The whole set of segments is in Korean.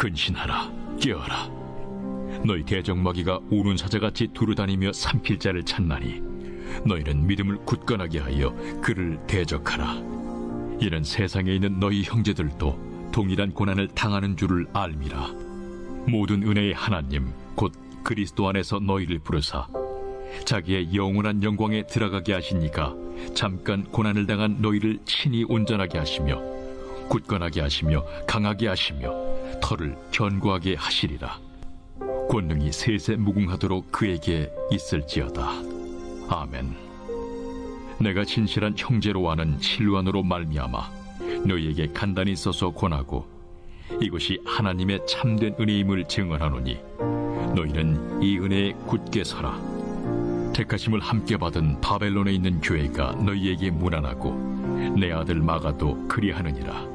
근신하라, 깨어라. 너희 대적마귀가 우는 사자같이 두루다니며 삼킬 자를 찾나니 너희는 믿음을 굳건하게 하여 그를 대적하라. 이는 세상에 있는 너희 형제들도 동일한 고난을 당하는 줄을 알미라. 모든 은혜의 하나님 곧 그리스도 안에서 너희를 부르사 자기의 영원한 영광에 들어가게 하시니까 잠깐 고난을 당한 너희를 친히 온전하게 하시며 굳건하게 하시며 강하게 하시며 털을 견고하게 하시리라. 권능이 세세 무궁하도록 그에게 있을지어다. 아멘. 내가 진실한 형제로 아는 실로안으로 말미암아 너희에게 간단히 써서 권하고 이것이 하나님의 참된 은혜임을 증언하노니 너희는 이 은혜에 굳게 서라. 택하심을 함께 받은 바벨론에 있는 교회가 너희에게 문안하고 내 아들 마가도 그리하느니라.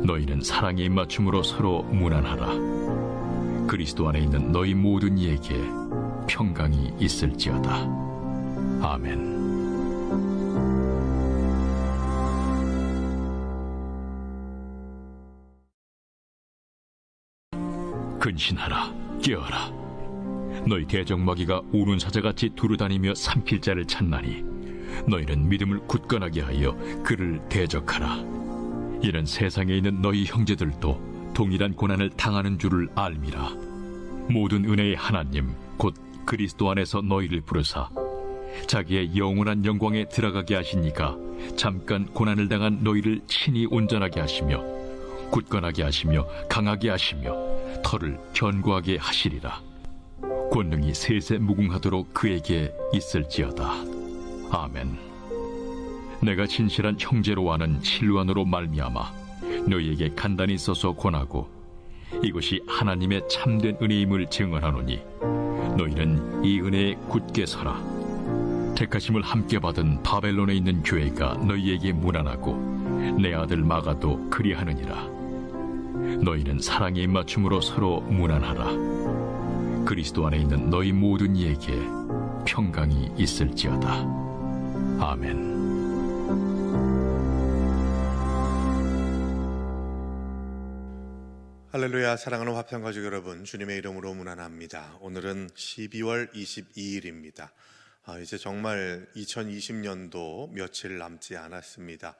너희는 사랑의 입맞춤으로 서로 문안하라. 그리스도 안에 있는 너희 모든 이에게 평강이 있을지어다. 아멘. 근신하라, 깨어라. 너희 대적마귀가 우는 사자같이 두루다니며 삼킬 자를 찾나니 너희는 믿음을 굳건하게 하여 그를 대적하라. 이는 세상에 있는 너희 형제들도 동일한 고난을 당하는 줄을 알미라. 모든 은혜의 하나님 곧 그리스도 안에서 너희를 부르사 자기의 영원한 영광에 들어가게 하시니까 잠깐 고난을 당한 너희를 친히 온전하게 하시며 굳건하게 하시며 강하게 하시며 털을 견고하게 하시리라. 권능이 세세 무궁하도록 그에게 있을지어다. 아멘. 내가 진실한 형제로 아는 실로안으로 말미암아 너희에게 간단히 써서 권하고 이것이 하나님의 참된 은혜임을 증언하노니 너희는 이 은혜에 굳게 서라. 택하심을 함께 받은 바벨론에 있는 교회가 너희에게 문안하고 내 아들 마가도 그리하느니라. 너희는 사랑의 입맞춤으로 서로 문안하라. 그리스도 안에 있는 너희 모든 이에게 평강이 있을지어다. 아멘. 할렐루야. 사랑하는 화평가족 여러분, 주님의 이름으로 문안합니다. 오늘은 12월 22일입니다. 이제 정말 2020년도 며칠 남지 않았습니다.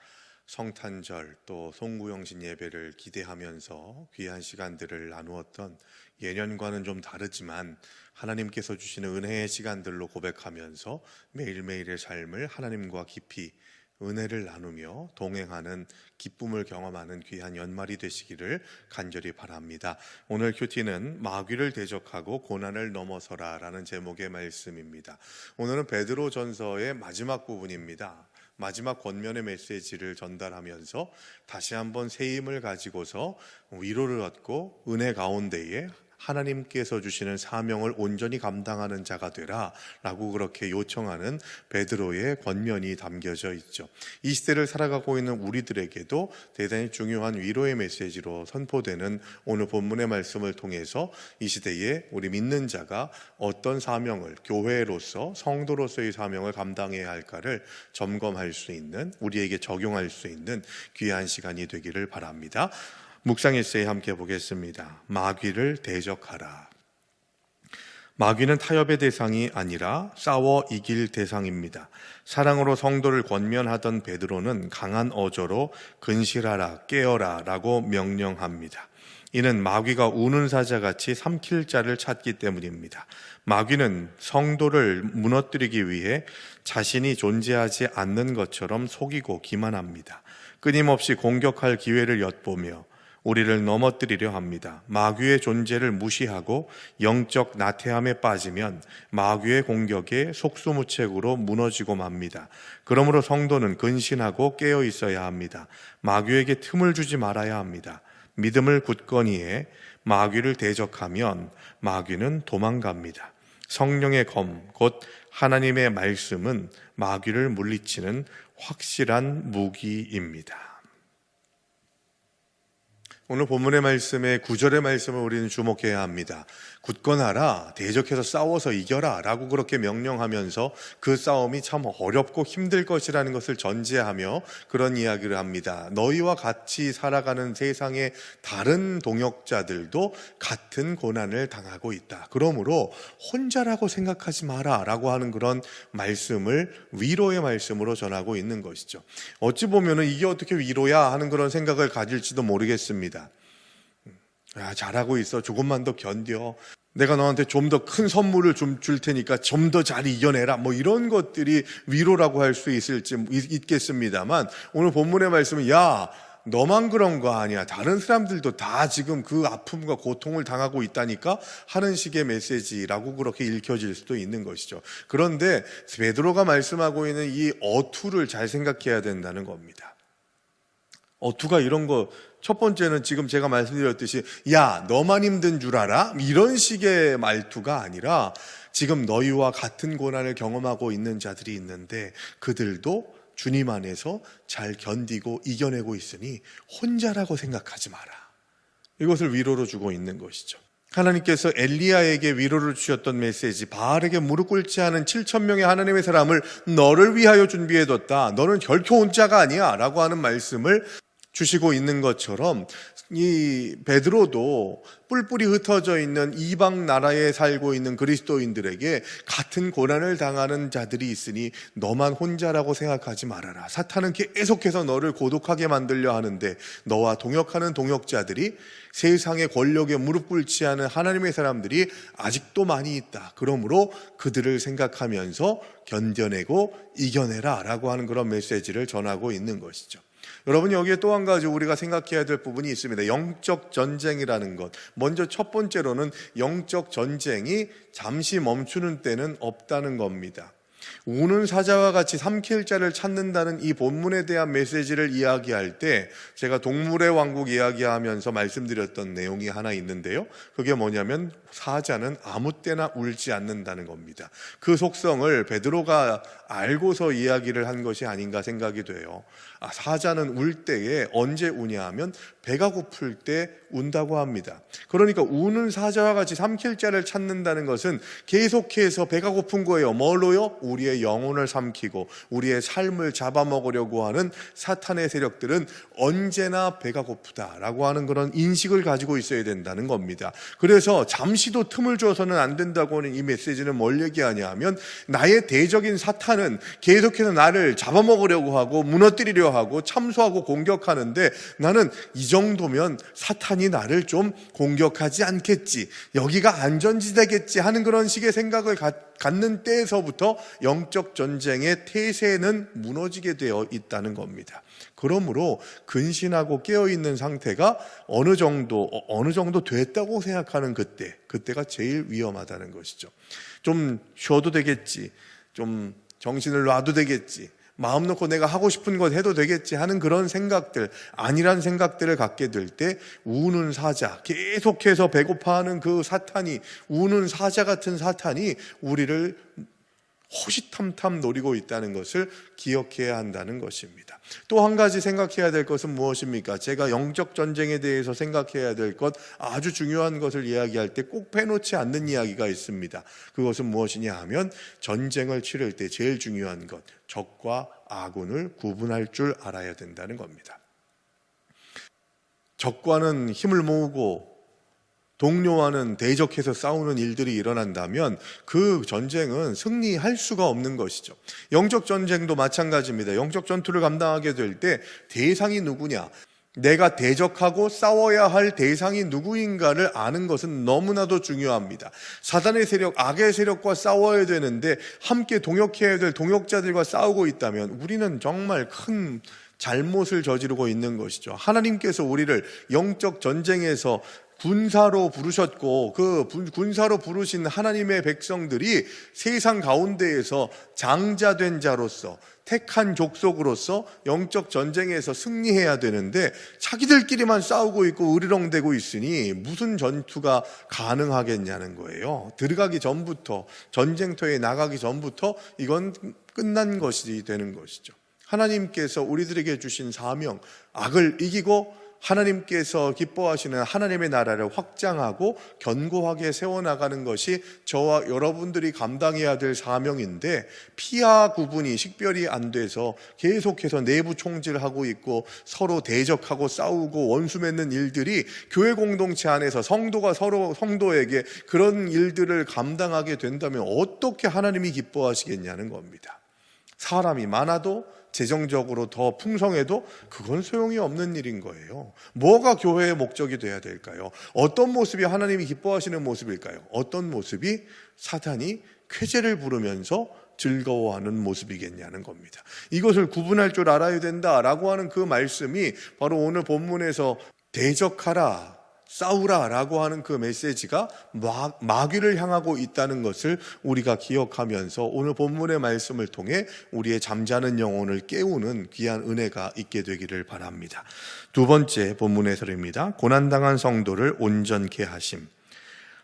성탄절 또 송구영신 예배를 기대하면서 귀한 시간들을 나누었던 예년과는 좀 다르지만 하나님께서 주시는 은혜의 시간들로 고백하면서 매일매일의 삶을 하나님과 깊이 은혜를 나누며 동행하는 기쁨을 경험하는 귀한 연말이 되시기를 간절히 바랍니다. 오늘 큐티는 마귀를 대적하고 고난을 넘어서라 라는 제목의 말씀입니다. 오늘은 베드로전서의 마지막 부분입니다. 마지막 권면의 메시지를 전달하면서 다시 한번 새 힘을 가지고서 위로를 얻고 은혜 가운데에 하나님께서 주시는 사명을 온전히 감당하는 자가 되라 라고 그렇게 요청하는 베드로의 권면이 담겨져 있죠. 이 시대를 살아가고 있는 우리들에게도 대단히 중요한 위로의 메시지로 선포되는 오늘 본문의 말씀을 통해서 이 시대에 우리 믿는 자가 어떤 사명을, 교회로서 성도로서의 사명을 감당해야 할까를 점검할 수 있는, 우리에게 적용할 수 있는 귀한 시간이 되기를 바랍니다. 묵상 에세이 함께 보겠습니다. 마귀를 대적하라. 마귀는 타협의 대상이 아니라 싸워 이길 대상입니다. 사랑으로 성도를 권면하던 베드로는 강한 어조로 근실하라, 깨어라 라고 명령합니다. 이는 마귀가 우는 사자같이 삼킬 자를 찾기 때문입니다. 마귀는 성도를 무너뜨리기 위해 자신이 존재하지 않는 것처럼 속이고 기만합니다. 끊임없이 공격할 기회를 엿보며 우리를 넘어뜨리려 합니다. 마귀의 존재를 무시하고 영적 나태함에 빠지면 마귀의 공격에 속수무책으로 무너지고 맙니다. 그러므로 성도는 근신하고 깨어 있어야 합니다. 마귀에게 틈을 주지 말아야 합니다. 믿음을 굳건히 해 마귀를 대적하면 마귀는 도망갑니다. 성령의 검, 곧 하나님의 말씀은 마귀를 물리치는 확실한 무기입니다. 오늘 본문의 말씀의 9절의 말씀을 우리는 주목해야 합니다. 굳건하라, 대적해서 싸워서 이겨라 라고 그렇게 명령하면서 그 싸움이 참 어렵고 힘들 것이라는 것을 전제하며 그런 이야기를 합니다. 너희와 같이 살아가는 세상의 다른 동역자들도 같은 고난을 당하고 있다. 그러므로 혼자라고 생각하지 마라 라고 하는 그런 말씀을 위로의 말씀으로 전하고 있는 것이죠. 어찌 보면 이게 어떻게 위로야 하는 그런 생각을 가질지도 모르겠습니다. 야, 잘하고 있어. 조금만 더 견뎌. 내가 너한테 좀 더 큰 선물을 좀 줄 테니까 좀 더 잘 이겨내라. 뭐 이런 것들이 위로라고 할 수 있겠습니다만 오늘 본문의 말씀은 야, 너만 그런 거 아니야. 다른 사람들도 다 지금 그 아픔과 고통을 당하고 있다니까 하는 식의 메시지라고 그렇게 읽혀질 수도 있는 것이죠. 그런데 베드로가 말씀하고 있는 이 어투를 잘 생각해야 된다는 겁니다. 어투가 이런 거, 첫 번째는 지금 제가 말씀드렸듯이 야, 너만 힘든 줄 알아? 이런 식의 말투가 아니라 지금 너희와 같은 고난을 경험하고 있는 자들이 있는데 그들도 주님 안에서 잘 견디고 이겨내고 있으니 혼자라고 생각하지 마라. 이것을 위로로 주고 있는 것이죠. 하나님께서 엘리야에게 위로를 주셨던 메시지, 바알에게 무릎 꿇지 않은 7,000명의 하나님의 사람을 너를 위하여 준비해뒀다. 너는 결코 혼자가 아니야 라고 하는 말씀을 주시고 있는 것처럼 이 베드로도 뿔뿔이 흩어져 있는 이방 나라에 살고 있는 그리스도인들에게 같은 고난을 당하는 자들이 있으니 너만 혼자라고 생각하지 말아라. 사탄은 계속해서 너를 고독하게 만들려 하는데 너와 동역하는 동역자들이 세상의 권력에 무릎 꿇지 않은 하나님의 사람들이 아직도 많이 있다. 그러므로 그들을 생각하면서 견뎌내고 이겨내라 라고 하는 그런 메시지를 전하고 있는 것이죠. 여러분, 여기에 또 한 가지 우리가 생각해야 될 부분이 있습니다. 영적 전쟁이라는 것. 먼저 첫 번째로는 영적 전쟁이 잠시 멈추는 때는 없다는 겁니다. 우는 사자와 같이 삼킬 자를 찾는다는 이 본문에 대한 메시지를 이야기할 때 제가 동물의 왕국 이야기하면서 말씀드렸던 내용이 하나 있는데요. 그게 뭐냐면 사자는 아무 때나 울지 않는다는 겁니다. 그 속성을 베드로가 알고서 이야기를 한 것이 아닌가 생각이 돼요. 사자는 울 때에 언제 우냐 하면 배가 고플 때 운다고 합니다. 그러니까 우는 사자와 같이 삼킬 자를 찾는다는 것은 계속해서 배가 고픈 거예요. 뭘로요? 우리의 영혼을 삼키고 우리의 삶을 잡아먹으려고 하는 사탄의 세력들은 언제나 배가 고프다라고 하는 그런 인식을 가지고 있어야 된다는 겁니다. 그래서 잠시도 틈을 줘서는 안 된다고 하는 이 메시지는 뭘 얘기하냐 하면 나의 대적인 사탄은 계속해서 나를 잡아먹으려고 하고 무너뜨리려 하고 참소하고 공격하는데 나는 이 정도면 사탄이 나를 좀 공격하지 않겠지, 여기가 안전지대겠지 하는 그런 식의 생각을 갖는 때에서부터 영적 전쟁의 태세는 무너지게 되어 있다는 겁니다. 그러므로 근신하고 깨어있는 상태가 어느 정도 됐다고 생각하는 그때가 제일 위험하다는 것이죠. 좀 쉬어도 되겠지, 좀 정신을 놔도 되겠지, 마음 놓고 내가 하고 싶은 것 해도 되겠지 하는 그런 생각들, 아니란 생각들을 갖게 될 때 우는 사자, 계속해서 배고파하는 그 사탄이, 우는 사자 같은 사탄이 우리를 호시탐탐 노리고 있다는 것을 기억해야 한다는 것입니다. 또 한 가지 생각해야 될 것은 무엇입니까? 제가 영적 전쟁에 대해서 생각해야 될 것, 아주 중요한 것을 이야기할 때 꼭 빼놓지 않는 이야기가 있습니다. 그것은 무엇이냐 하면 전쟁을 치를 때 제일 중요한 것, 적과 아군을 구분할 줄 알아야 된다는 겁니다. 적과는 힘을 모으고 동료와는 대적해서 싸우는 일들이 일어난다면 그 전쟁은 승리할 수가 없는 것이죠. 영적 전쟁도 마찬가지입니다. 영적 전투를 감당하게 될 때 대상이 누구냐, 내가 대적하고 싸워야 할 대상이 누구인가를 아는 것은 너무나도 중요합니다. 사단의 세력, 악의 세력과 싸워야 되는데 함께 동역해야 될 동역자들과 싸우고 있다면 우리는 정말 큰 잘못을 저지르고 있는 것이죠. 하나님께서 우리를 영적 전쟁에서 군사로 부르셨고 그 군사로 부르신 하나님의 백성들이 세상 가운데에서 장자된 자로서, 택한 족속으로서 영적 전쟁에서 승리해야 되는데 자기들끼리만 싸우고 있고 으르렁대고 있으니 무슨 전투가 가능하겠냐는 거예요. 들어가기 전부터, 전쟁터에 나가기 전부터 이건 끝난 것이 되는 것이죠. 하나님께서 우리들에게 주신 사명, 악을 이기고 하나님께서 기뻐하시는 하나님의 나라를 확장하고 견고하게 세워나가는 것이 저와 여러분들이 감당해야 될 사명인데, 피하 구분이 식별이 안 돼서 계속해서 내부 총질하고 있고 서로 대적하고 싸우고 원수 맺는 일들이 교회 공동체 안에서 성도가 서로 성도에게 그런 일들을 감당하게 된다면 어떻게 하나님이 기뻐하시겠냐는 겁니다. 사람이 많아도 재정적으로 더 풍성해도 그건 소용이 없는 일인 거예요. 뭐가 교회의 목적이 돼야 될까요? 어떤 모습이 하나님이 기뻐하시는 모습일까요? 어떤 모습이 사탄이 쾌재를 부르면서 즐거워하는 모습이겠냐는 겁니다. 이것을 구분할 줄 알아야 된다라고 하는 그 말씀이 바로 오늘 본문에서 대적하라, 싸우라 라고 하는 그 메시지가 마귀를 향하고 있다는 것을 우리가 기억하면서 오늘 본문의 말씀을 통해 우리의 잠자는 영혼을 깨우는 귀한 은혜가 있게 되기를 바랍니다. 두 번째 본문의 설입니다. 고난당한 성도를 온전케 하심.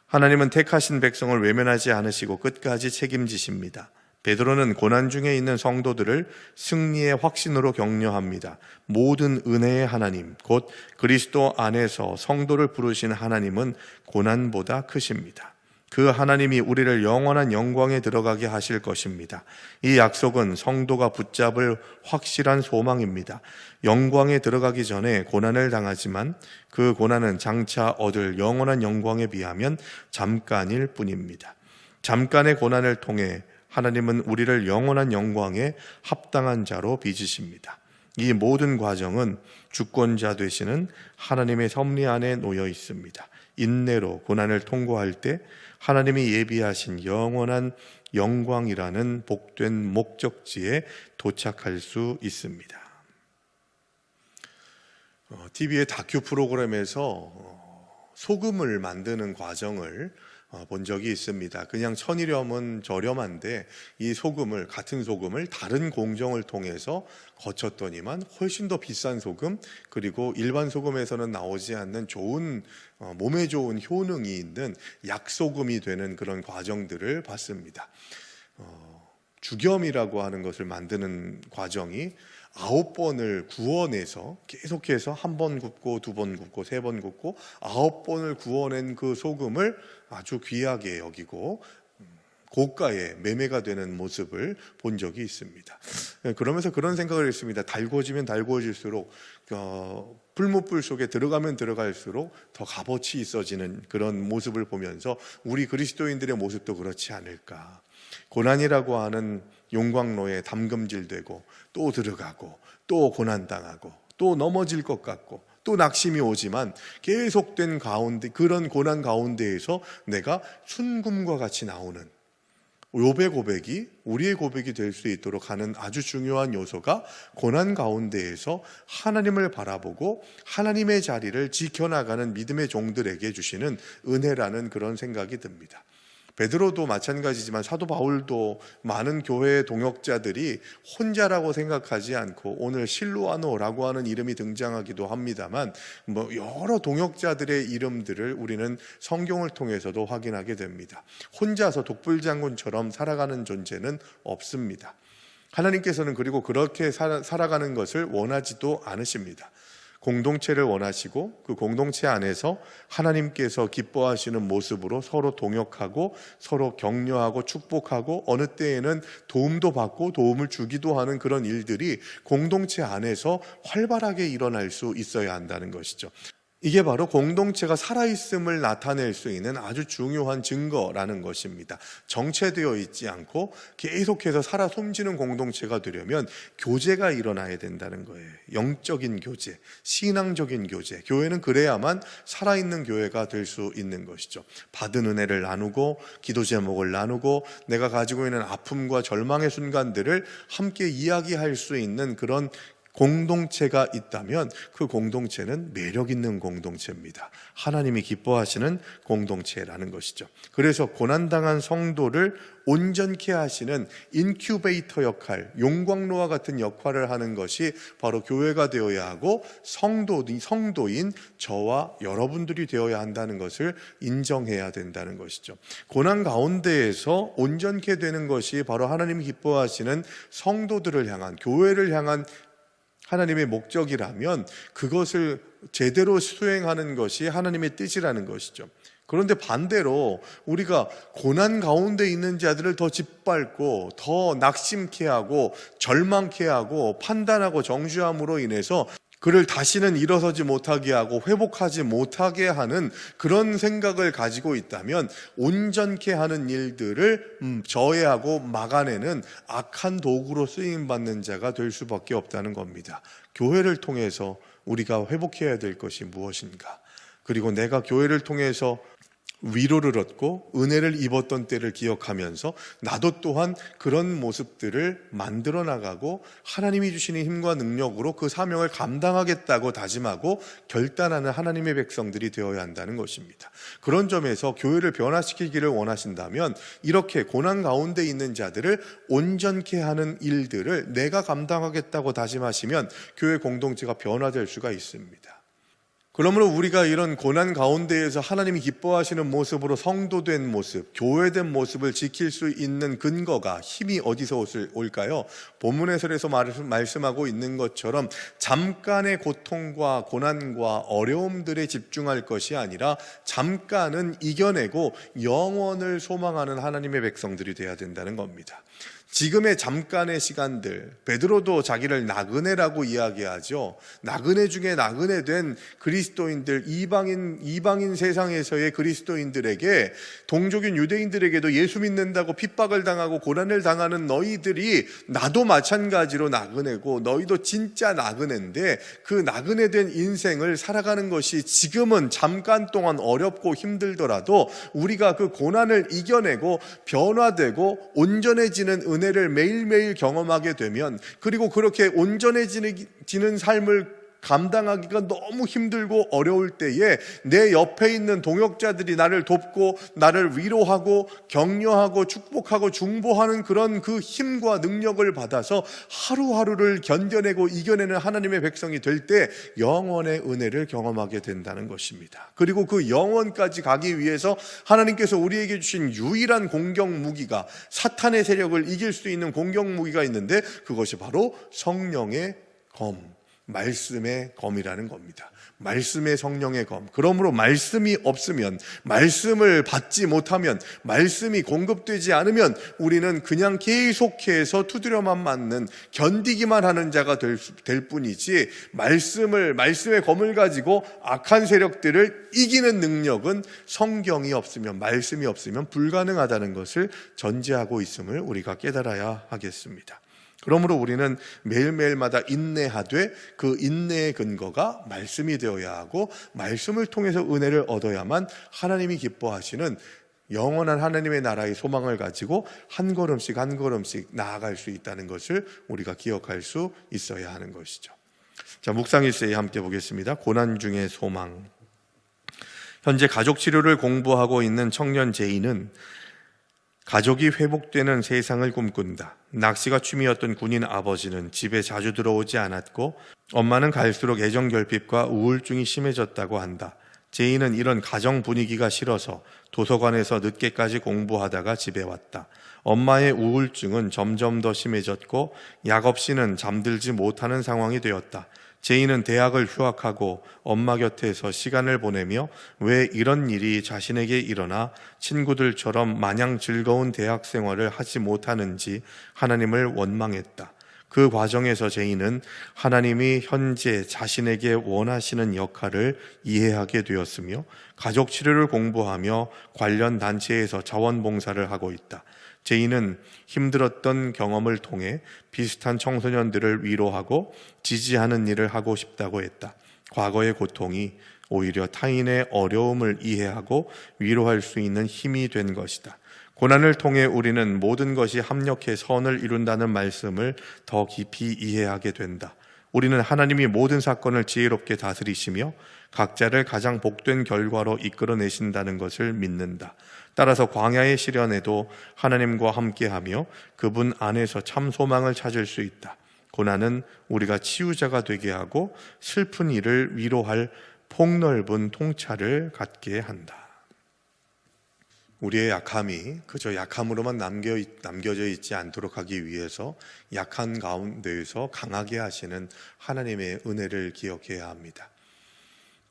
하나님은 택하신 백성을 외면하지 않으시고 끝까지 책임지십니다. 베드로는 고난 중에 있는 성도들을 승리의 확신으로 격려합니다. 모든 은혜의 하나님, 곧 그리스도 안에서 성도를 부르신 하나님은 고난보다 크십니다. 그 하나님이 우리를 영원한 영광에 들어가게 하실 것입니다. 이 약속은 성도가 붙잡을 확실한 소망입니다. 영광에 들어가기 전에 고난을 당하지만 그 고난은 장차 얻을 영원한 영광에 비하면 잠깐일 뿐입니다. 잠깐의 고난을 통해 하나님은 우리를 영원한 영광에 합당한 자로 빚으십니다. 이 모든 과정은 주권자 되시는 하나님의 섭리 안에 놓여 있습니다. 인내로 고난을 통과할 때 하나님이 예비하신 영원한 영광이라는 복된 목적지에 도착할 수 있습니다. TV의 다큐 프로그램에서 소금을 만드는 과정을 본 적이 있습니다. 그냥 천일염은 저렴한데 이 소금을, 같은 소금을 다른 공정을 통해서 거쳤더니만 훨씬 더 비싼 소금, 그리고 일반 소금에서는 나오지 않는 좋은 몸에 좋은 효능이 있는 약소금이 되는 그런 과정들을 봤습니다. 죽염이라고 하는 것을 만드는 과정이 9번을 구워내서 계속해서 1번 굽고 2번 굽고 3번 굽고 9번을 구워낸 그 소금을 아주 귀하게 여기고 고가의 매매가 되는 모습을 본 적이 있습니다. 그러면서 그런 생각을 했습니다. 달궈지면 달궈질수록 풀무불 속에 들어가면 들어갈수록 더 값어치 있어지는 그런 모습을 보면서 우리 그리스도인들의 모습도 그렇지 않을까. 고난이라고 하는 용광로에 담금질되고 또 들어가고 또 고난당하고 또 넘어질 것 같고 또 낙심이 오지만 계속된 가운데, 그런 고난 가운데에서 내가 순금과 같이 나오는 욥의 고백이 우리의 고백이 될 수 있도록 하는 아주 중요한 요소가 고난 가운데에서 하나님을 바라보고 하나님의 자리를 지켜나가는 믿음의 종들에게 주시는 은혜라는 그런 생각이 듭니다. 베드로도 마찬가지지만 사도 바울도 많은 교회의 동역자들이 혼자라고 생각하지 않고 오늘 실루아노라고 하는 이름이 등장하기도 합니다만 여러 동역자들의 이름들을 우리는 성경을 통해서도 확인하게 됩니다. 혼자서 독불장군처럼 살아가는 존재는 없습니다. 하나님께서는 그리고 그렇게 살아가는 것을 원하지도 않으십니다. 공동체를 원하시고 그 공동체 안에서 하나님께서 기뻐하시는 모습으로 서로 동역하고 서로 격려하고 축복하고 어느 때에는 도움도 받고 도움을 주기도 하는 그런 일들이 공동체 안에서 활발하게 일어날 수 있어야 한다는 것이죠. 이게 바로 공동체가 살아있음을 나타낼 수 있는 아주 중요한 증거라는 것입니다. 정체되어 있지 않고 계속해서 살아 숨지는 공동체가 되려면 교제가 일어나야 된다는 거예요. 영적인 교제, 신앙적인 교제. 교회는 그래야만 살아있는 교회가 될 수 있는 것이죠. 받은 은혜를 나누고 기도 제목을 나누고 내가 가지고 있는 아픔과 절망의 순간들을 함께 이야기할 수 있는 그런 공동체가 있다면 그 공동체는 매력 있는 공동체입니다. 하나님이 기뻐하시는 공동체라는 것이죠. 그래서 고난당한 성도를 온전케 하시는 인큐베이터 역할, 용광로와 같은 역할을 하는 것이 바로 교회가 되어야 하고 성도인 저와 여러분들이 되어야 한다는 것을 인정해야 된다는 것이죠. 고난 가운데에서 온전케 되는 것이 바로 하나님이 기뻐하시는 성도들을 향한, 교회를 향한 하나님의 목적이라면 그것을 제대로 수행하는 것이 하나님의 뜻이라는 것이죠. 그런데 반대로 우리가 고난 가운데 있는 자들을 더 짓밟고 더 낙심케 하고 절망케 하고 판단하고 정죄함으로 인해서 그를 다시는 일어서지 못하게 하고 회복하지 못하게 하는 그런 생각을 가지고 있다면 온전케 하는 일들을 저해하고 막아내는 악한 도구로 쓰임받는 자가 될 수밖에 없다는 겁니다. 교회를 통해서 우리가 회복해야 될 것이 무엇인가? 그리고 내가 교회를 통해서 위로를 얻고 은혜를 입었던 때를 기억하면서 나도 또한 그런 모습들을 만들어 나가고 하나님이 주시는 힘과 능력으로 그 사명을 감당하겠다고 다짐하고 결단하는 하나님의 백성들이 되어야 한다는 것입니다. 그런 점에서 교회를 변화시키기를 원하신다면 이렇게 고난 가운데 있는 자들을 온전케 하는 일들을 내가 감당하겠다고 다짐하시면 교회 공동체가 변화될 수가 있습니다. 그러므로 우리가 이런 고난 가운데에서 하나님이 기뻐하시는 모습으로 성도된 모습, 교회된 모습을 지킬 수 있는 근거가, 힘이 어디서 올까요? 본문 해설에서 말씀하고 있는 것처럼 잠깐의 고통과 고난과 어려움들에 집중할 것이 아니라 잠깐은 이겨내고 영원을 소망하는 하나님의 백성들이 되어야 된다는 겁니다. 지금의 잠깐의 시간들, 베드로도 자기를 나그네라고 이야기하죠. 나그네 중에 나그네 된 그리스도인들, 이방인 세상에서의 그리스도인들에게, 동족인 유대인들에게도 예수 믿는다고 핍박을 당하고 고난을 당하는 너희들이 나도 마찬가지로 나그네고 너희도 진짜 나그네인데 그 나그네 된 인생을 살아가는 것이 지금은 잠깐 동안 어렵고 힘들더라도 우리가 그 고난을 이겨내고 변화되고 온전해지는 은혜를 매일매일 경험하게 되면, 그리고 그렇게 온전해지는 삶을 감당하기가 너무 힘들고 어려울 때에 내 옆에 있는 동역자들이 나를 돕고 나를 위로하고 격려하고 축복하고 중보하는 그런 그 힘과 능력을 받아서 하루하루를 견뎌내고 이겨내는 하나님의 백성이 될 때 영원의 은혜를 경험하게 된다는 것입니다. 그리고 그 영원까지 가기 위해서 하나님께서 우리에게 주신 유일한 공격 무기가, 사탄의 세력을 이길 수 있는 공격 무기가 있는데 그것이 바로 성령의 검, 말씀의 검이라는 겁니다. 말씀의 성령의 검. 그러므로 말씀이 없으면, 말씀을 받지 못하면, 말씀이 공급되지 않으면 우리는 그냥 계속해서 두드려만 맞는, 견디기만 하는 자가 될 뿐이지, 말씀의 검을 가지고 악한 세력들을 이기는 능력은 성경이 없으면, 말씀이 없으면 불가능하다는 것을 전제하고 있음을 우리가 깨달아야 하겠습니다. 그러므로 우리는 매일매일마다 인내하되 그 인내의 근거가 말씀이 되어야 하고, 말씀을 통해서 은혜를 얻어야만 하나님이 기뻐하시는 영원한 하나님의 나라의 소망을 가지고 한 걸음씩 한 걸음씩 나아갈 수 있다는 것을 우리가 기억할 수 있어야 하는 것이죠. 자, 묵상 일세에 함께 보겠습니다. 고난 중의 소망. 현재 가족 치료를 공부하고 있는 청년 제이는 가족이 회복되는 세상을 꿈꾼다. 낚시가 취미였던 군인 아버지는 집에 자주 들어오지 않았고 엄마는 갈수록 애정결핍과 우울증이 심해졌다고 한다. 제이는 이런 가정 분위기가 싫어서 도서관에서 늦게까지 공부하다가 집에 왔다. 엄마의 우울증은 점점 더 심해졌고 약 없이는 잠들지 못하는 상황이 되었다. 제이는 대학을 휴학하고 엄마 곁에서 시간을 보내며 왜 이런 일이 자신에게 일어나 친구들처럼 마냥 즐거운 대학 생활을 하지 못하는지 하나님을 원망했다. 그 과정에서 제이는 하나님이 현재 자신에게 원하시는 역할을 이해하게 되었으며 가족 치료를 공부하며 관련 단체에서 자원봉사를 하고 있다. 제이는 힘들었던 경험을 통해 비슷한 청소년들을 위로하고 지지하는 일을 하고 싶다고 했다. 과거의 고통이 오히려 타인의 어려움을 이해하고 위로할 수 있는 힘이 된 것이다. 고난을 통해 우리는 모든 것이 합력해 선을 이룬다는 말씀을 더 깊이 이해하게 된다. 우리는 하나님이 모든 사건을 지혜롭게 다스리시며 각자를 가장 복된 결과로 이끌어내신다는 것을 믿는다. 따라서 광야의 시련에도 하나님과 함께하며 그분 안에서 참 소망을 찾을 수 있다. 고난은 우리가 치유자가 되게 하고 슬픈 이를 위로할 폭넓은 통찰을 갖게 한다. 우리의 약함이 그저 약함으로만 남겨져 있지 않도록 하기 위해서 약한 가운데에서 강하게 하시는 하나님의 은혜를 기억해야 합니다.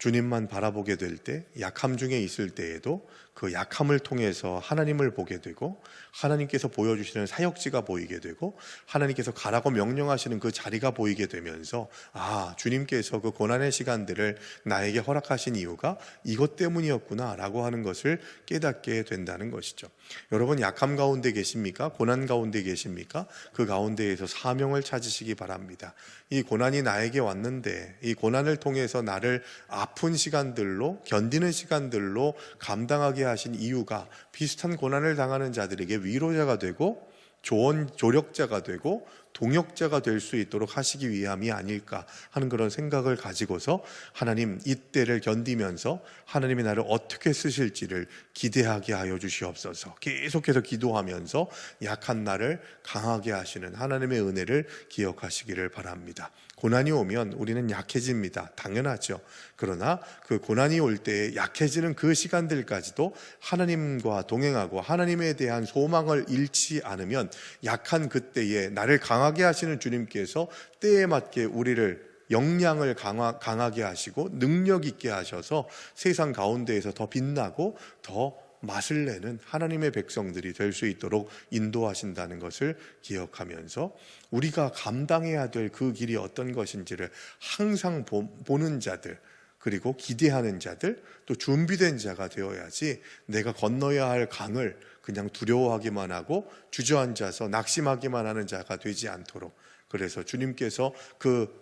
주님만 바라보게 될 때, 약함 중에 있을 때에도 그 약함을 통해서 하나님을 보게 되고, 하나님께서 보여주시는 사역지가 보이게 되고, 하나님께서 가라고 명령하시는 그 자리가 보이게 되면서, 아, 주님께서 그 고난의 시간들을 나에게 허락하신 이유가 이것 때문이었구나 라고 하는 것을 깨닫게 된다는 것이죠. 여러분, 약함 가운데 계십니까? 고난 가운데 계십니까? 그 가운데에서 사명을 찾으시기 바랍니다. 이 고난이 나에게 왔는데, 이 고난을 통해서 나를 아픈 시간들로, 견디는 시간들로 감당하게 하신 이유가 비슷한 고난을 당하는 자들에게 위로자가 되고 조력자가 되고 동역자가 될 수 있도록 하시기 위함이 아닐까 하는 그런 생각을 가지고서 하나님, 이때를 견디면서 하나님이 나를 어떻게 쓰실지를 기대하게 하여 주시옵소서. 계속해서 기도하면서 약한 나를 강하게 하시는 하나님의 은혜를 기억하시기를 바랍니다. 고난이 오면 우리는 약해집니다. 당연하죠. 그러나 그 고난이 올 때 약해지는 그 시간들까지도 하나님과 동행하고 하나님에 대한 소망을 잃지 않으면 약한 그때에 나를 강하게 하시는 주님께서 때에 맞게 우리를 역량을 강하게 하시고 능력 있게 하셔서 세상 가운데에서 더 빛나고 더 맛을 내는 하나님의 백성들이 될 수 있도록 인도하신다는 것을 기억하면서 우리가 감당해야 될 그 길이 어떤 것인지를 항상 보는 자들, 그리고 기대하는 자들, 또 준비된 자가 되어야지 내가 건너야 할 강을 그냥 두려워하기만 하고 주저앉아서 낙심하기만 하는 자가 되지 않도록, 그래서 주님께서 그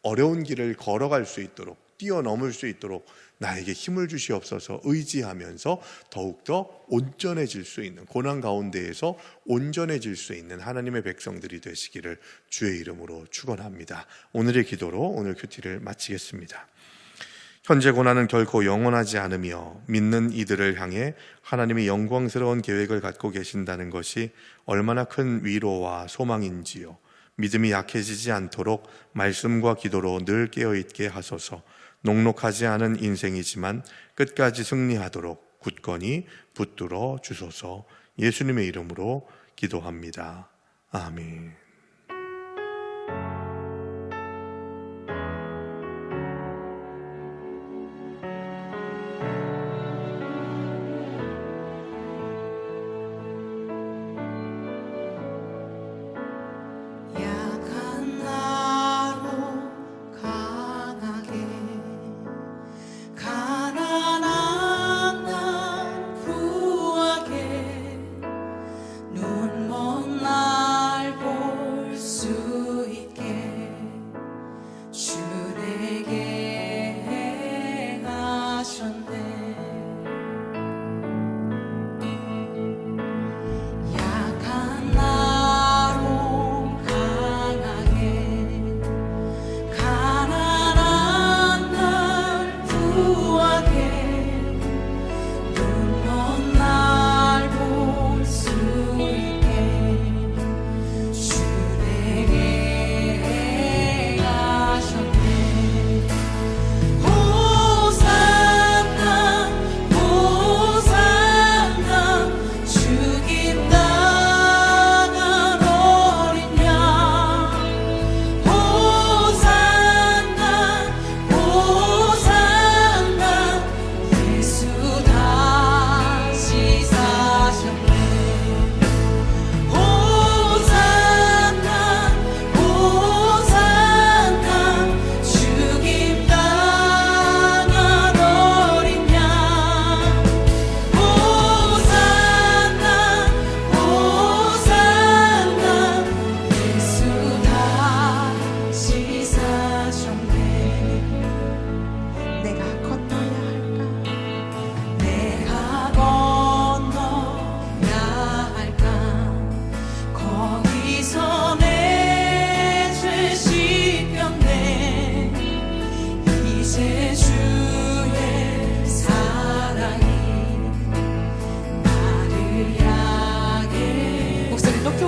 어려운 길을 걸어갈 수 있도록, 뛰어넘을 수 있도록 나에게 힘을 주시옵소서 의지하면서 더욱더 온전해질 수 있는, 고난 가운데에서 온전해질 수 있는 하나님의 백성들이 되시기를 주의 이름으로 축원합니다. 오늘의 기도로 오늘 큐티를 마치겠습니다. 현재 고난은 결코 영원하지 않으며 믿는 이들을 향해 하나님이 영광스러운 계획을 갖고 계신다는 것이 얼마나 큰 위로와 소망인지요. 믿음이 약해지지 않도록 말씀과 기도로 늘 깨어있게 하소서. 녹록하지 않은 인생이지만 끝까지 승리하도록 굳건히 붙들어 주소서. 예수님의 이름으로 기도합니다. 아멘.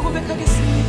고백하겠습니다.